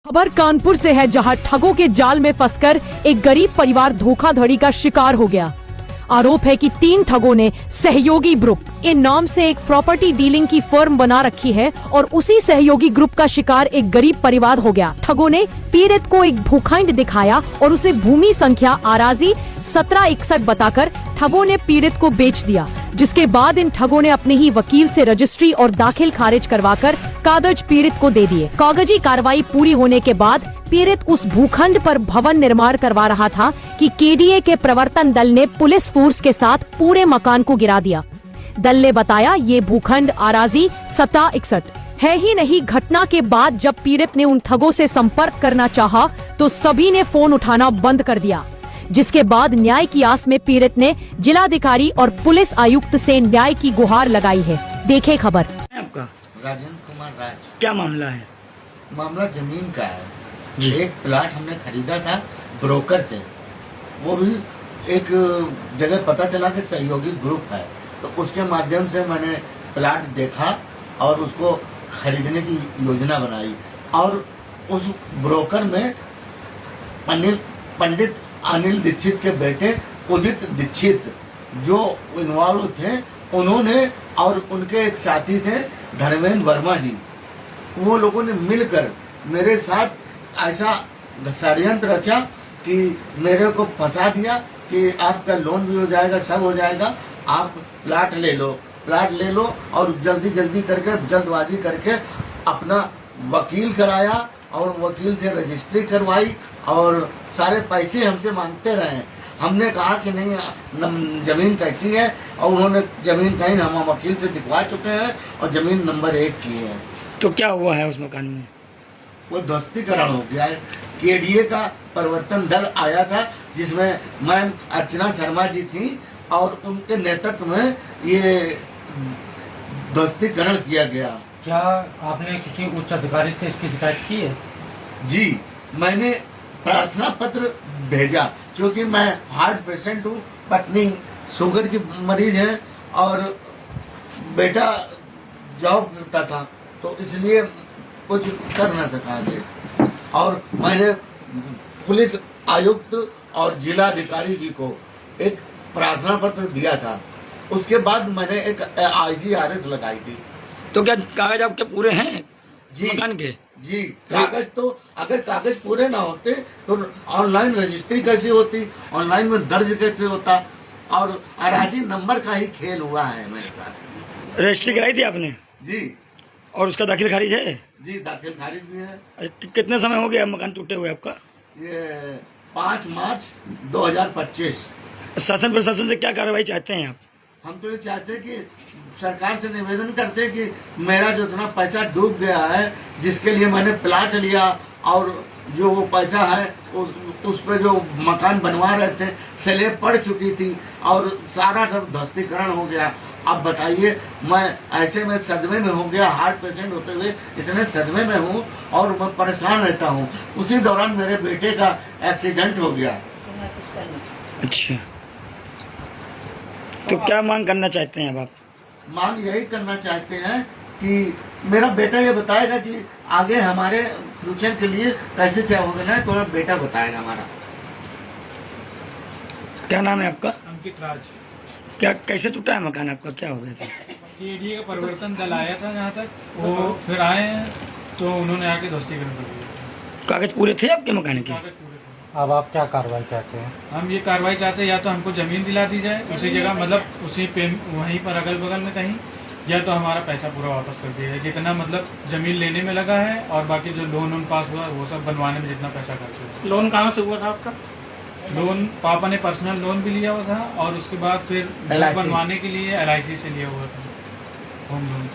खबर कानपुर से है, जहां ठगों के जाल में फंसकर एक गरीब परिवार धोखाधड़ी का शिकार हो गया। आरोप है कि 3 ठगों ने सहयोगी ग्रुप इन नाम से एक प्रॉपर्टी डीलिंग की फर्म बना रखी है और उसी सहयोगी ग्रुप का शिकार एक गरीब परिवार हो गया। ठगों ने पीड़ित को एक भूखंड दिखाया और उसे भूमि संख्या आराजी 1761 बताकर ठगों ने पीड़ित को बेच दिया, जिसके बाद इन ठगों ने अपने ही वकील से रजिस्ट्री और दाखिल खारिज करवाकर कागज पीड़ित को दे दिए। कागजी कार्रवाई पूरी होने के बाद पीड़ित उस भूखंड पर भवन निर्माण करवा रहा था कि केडीए के प्रवर्तन दल ने पुलिस फोर्स के साथ पूरे मकान को गिरा दिया। दल ने बताया ये भूखंड आराजी 1761 है ही नहीं। घटना के बाद जब पीड़ित ने उन ठगों से संपर्क करना चाहा तो सभी ने फोन उठाना बंद कर दिया, जिसके बाद न्याय की आस में पीड़ित ने जिलाधिकारी और पुलिस आयुक्त से न्याय की गुहार लगाई है। देखे खबर। आपका राजेंद्र कुमार राज। क्या मामला है? मामला जमीन का है। जी। एक प्लाट हमने खरीदा था ब्रोकर से, वो भी एक जगह पता चला कि सहयोगी ग्रुप है, तो उसके माध्यम से मैंने प्लाट देखा और उसको खरीदने की योजना बनाई। और उस ब्रोकर में पंडित अनिल दीक्षित के बेटे उदित दीक्षित जो इन्वॉल्व थे, उन्होंने और उनके एक साथी थे धर्मेंद्र वर्मा जी, वो लोगों ने मिलकर मेरे साथ ऐसा षड्यंत्र रचा कि मेरे को फंसा दिया कि आपका लोन भी हो जाएगा, सब हो जाएगा, आप प्लाट ले लो और जल्दी करके जल्दबाजी करके अपना वकील कराया और वकील से रजिस्ट्री करवाई और सारे पैसे हमसे मांगते रहे। हमने कहा कि नहीं, जमीन कैसी है, और उन्होंने जमीन कहीं हम वकील से दिखवा चुके हैं और जमीन नंबर 1 की है। तो क्या हुआ है उस मकान में? वो ध्वस्तीकरण हो गया है। केडीए का परिवर्तन दल आया था, जिसमें मैम अर्चना शर्मा जी थी और उनके नेतृत्व में ये ध्वस्तीकरण किया गया। क्या आपने किसी उच्च अधिकारी से इसकी शिकायत की है? जी, मैंने प्रार्थना पत्र भेजा, क्योंकि मैं हार्ट पेशेंट हूँ, पत्नी शुगर की मरीज है और बेटा जॉब करता था, तो इसलिए कुछ कर ना सका आगे। और मैंने पुलिस आयुक्त और जिलाधिकारी जी को एक प्रार्थना पत्र दिया था। उसके बाद मैंने एक IGRS लगाई थी। तो क्या कागज आपके पूरे हैं जी मकान के? जी, कागज तो अगर कागज पूरे ना होते तो ऑनलाइन रजिस्ट्री कैसे होती, ऑनलाइन में दर्ज कैसे होता, और अराजी नंबर का ही खेल हुआ है मेरे साथ। रजिस्ट्री कराई थी आपने? जी। और उसका दाखिल खारिज है? जी, दाखिल खारिज भी है। कितने समय हो गया मकान टूटे हुए आपका? ये 5 मार्च 2025। शासन प्रशासन से क्या कार्रवाई चाहते हैं आप? हम तो ये चाहते हैं कि सरकार से निवेदन करते हैं कि मेरा जो इतना पैसा डूब गया है, जिसके लिए मैंने प्लाट लिया और जो वो पैसा है उस पे जो मकान बनवा रहे थे स्लैब पड़ चुकी थी और सारा सब ध्वस्तीकरण हो गया। अब बताइए, मैं ऐसे में सदमे में हो गया, हार्ट पेशेंट होते हुए इतने सदमे में हूँ और मैं परेशान रहता हूँ। उसी दौरान मेरे बेटे का एक्सीडेंट हो गया। अच्छा, तो क्या मांग करना चाहते हैं अब आप? मांग यही करना चाहते हैं कि मेरा बेटा ये बताएगा कि आगे हमारे फ्यूचर के लिए कैसे क्या होगा ना, तो मेरा बेटा बताएगा हमारा। क्या नाम है आपका? अंकित राज। क्या कैसे टूटा है मकान आपका, क्या हो गया था? केडीए का परिवर्तन दल आया था यहाँ तक, वो फिर आए हैं तो उन्होंने आके ध्वस्तीकरण कर दिया। कागज पूरे थे आपके मकान के? कागज पूरे थे। अब आप क्या कार्रवाई चाहते हैं? हम ये कार्रवाई चाहते हैं, या तो हमको जमीन दिला दी जाए उसी जगह, मतलब उसी पे वहीं पर अगल बगल में कहीं, या तो हमारा पैसा पूरा वापस कर दिया जाए, जितना मतलब जमीन लेने में लगा है और बाकी जो लोन पास हुआ वो सब बनवाने में जितना पैसा खर्च हुआ। लोन कहाँ से हुआ था आपका? लोन पापा ने पर्सनल लोन भी लिया हुआ था और उसके बाद फिर LIC बनवाने के लिए LIC से लिया हुआ था होम लोन।